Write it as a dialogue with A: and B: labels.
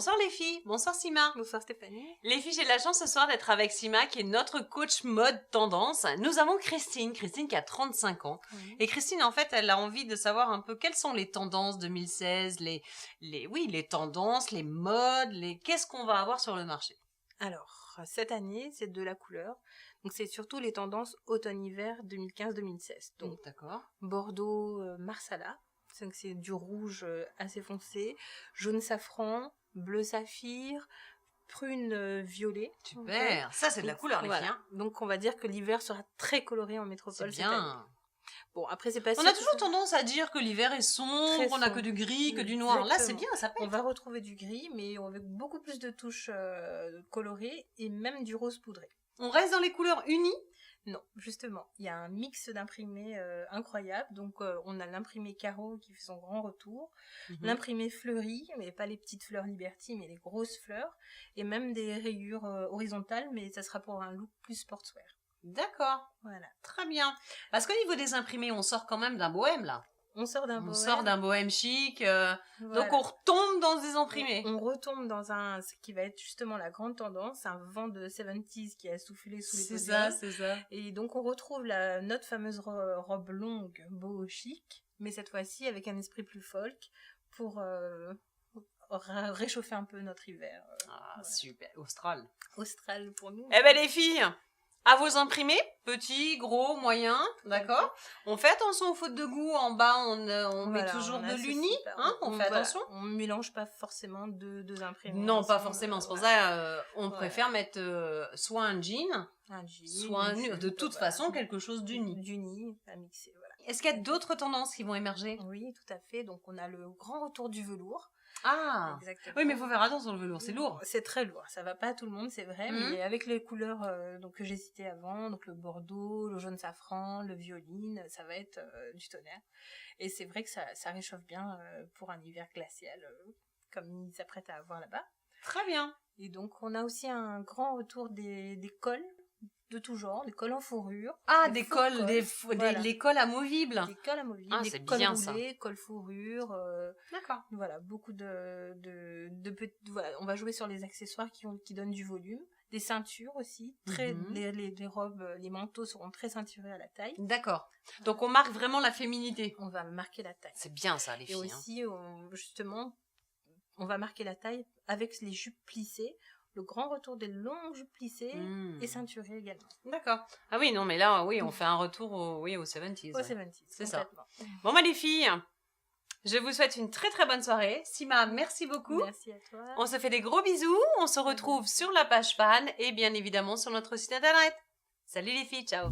A: Bonsoir les filles, bonsoir Sima.
B: Bonsoir Stéphanie.
A: Les filles, j'ai de la chance ce soir d'être avec Sima qui est notre coach mode tendance. Nous avons Christine qui a 35 ans.
B: Oui.
A: Et Christine, en fait, elle a envie de savoir un peu quelles sont les tendances 2016, les tendances, les modes, qu'est-ce qu'on va avoir sur le marché.
B: Alors, cette année, c'est de la couleur. Donc, c'est surtout les tendances automne-hiver 2015-2016. Donc,
A: D'accord.
B: Bordeaux, Marsala. Donc, c'est du rouge assez foncé, jaune safran, bleu saphir, prune violet.
A: Super. Ça, c'est de la couleur, les filles. Hein.
B: Donc, on va dire que l'hiver sera très coloré en métropole cette année.
A: Bien.
B: Bon, après, c'est pas
A: On a toujours tendance à dire que l'hiver est sombre, on n'a que du gris, que du noir. Là, c'est bien, ça pète.
B: On va retrouver du gris, mais avec beaucoup plus de touches colorées et même du rose poudré.
A: On reste dans les couleurs unies?
B: Non, justement, il y a un mix d'imprimés incroyable. Donc, on a l'imprimé carreau qui fait son grand retour, l'imprimé fleuri, mais pas les petites fleurs Liberty, mais les grosses fleurs, et même des rayures horizontales, mais ça sera pour un look plus sportswear.
A: D'accord,
B: Voilà.
A: Très bien. Parce qu'au niveau des imprimés, on sort quand même d'un bohème, là.
B: On sort d'un bohème.
A: On sort d'un bohème chic,
B: voilà.
A: donc on retombe dans des imprimés.
B: On retombe dans ce qui va être justement la grande tendance, un vent de 70s qui a soufflé sous les podiums.
A: C'est ça.
B: Et donc on retrouve notre fameuse robe longue, beau chic, mais cette fois-ci avec un esprit plus folk pour réchauffer un peu notre hiver.
A: Super, Austral.
B: Austral pour nous.
A: Eh ben les filles, à vos imprimés, petits, gros, moyens, d'accord. On fait attention aux fautes de goût, en bas on met toujours de l'uni, hein, on fait attention.
B: On mélange pas forcément deux imprimés.
A: Non, pas forcément, c'est pour ça on préfère mettre soit un jean, soit de toute façon quelque chose d'uni.
B: D'uni, à mixer, voilà.
A: Est-ce qu'il y a d'autres tendances qui vont émerger?
B: Oui, tout à fait, donc on a le grand retour du velours.
A: Ah,
B: exactement.
A: Oui, mais il faut faire attention au velours, c'est lourd.
B: C'est très lourd, ça va pas à tout le monde, c'est vrai, mais avec les couleurs que j'ai citées avant, donc le bordeaux, le jaune safran, le violine, ça va être du tonnerre. Et c'est vrai que ça réchauffe bien pour un hiver glacial, comme ils s'apprêtent à avoir là-bas.
A: Très bien.
B: Et donc on a aussi un grand retour des cols de tout genre, des cols en fourrure.
A: Ah, des cols, les cols amovibles.
B: Des cols amovibles,
A: ah,
B: des cols
A: bien,
B: roulés, cols fourrure.
A: D'accord.
B: Voilà, beaucoup de voilà, on va jouer sur les accessoires qui donnent du volume. Des ceintures aussi. Les robes, les manteaux seront très ceinturés à la taille.
A: D'accord. Donc on marque vraiment la féminité.
B: On va marquer la taille.
A: C'est bien ça, les filles.
B: Et aussi, justement, on va marquer la taille avec les jupes plissées. Le grand retour des longues jupes plissées et ceinturées également. D'accord.
A: Ah oui, non, mais là, oui, on fait un retour aux 70s.
B: Aux 70s,
A: c'est ça. Bon, les filles, je vous souhaite une très très bonne soirée. Sima, merci beaucoup.
B: Merci à toi.
A: On se fait des gros bisous. On se retrouve sur la page fan et bien évidemment sur notre site internet. Salut les filles, ciao.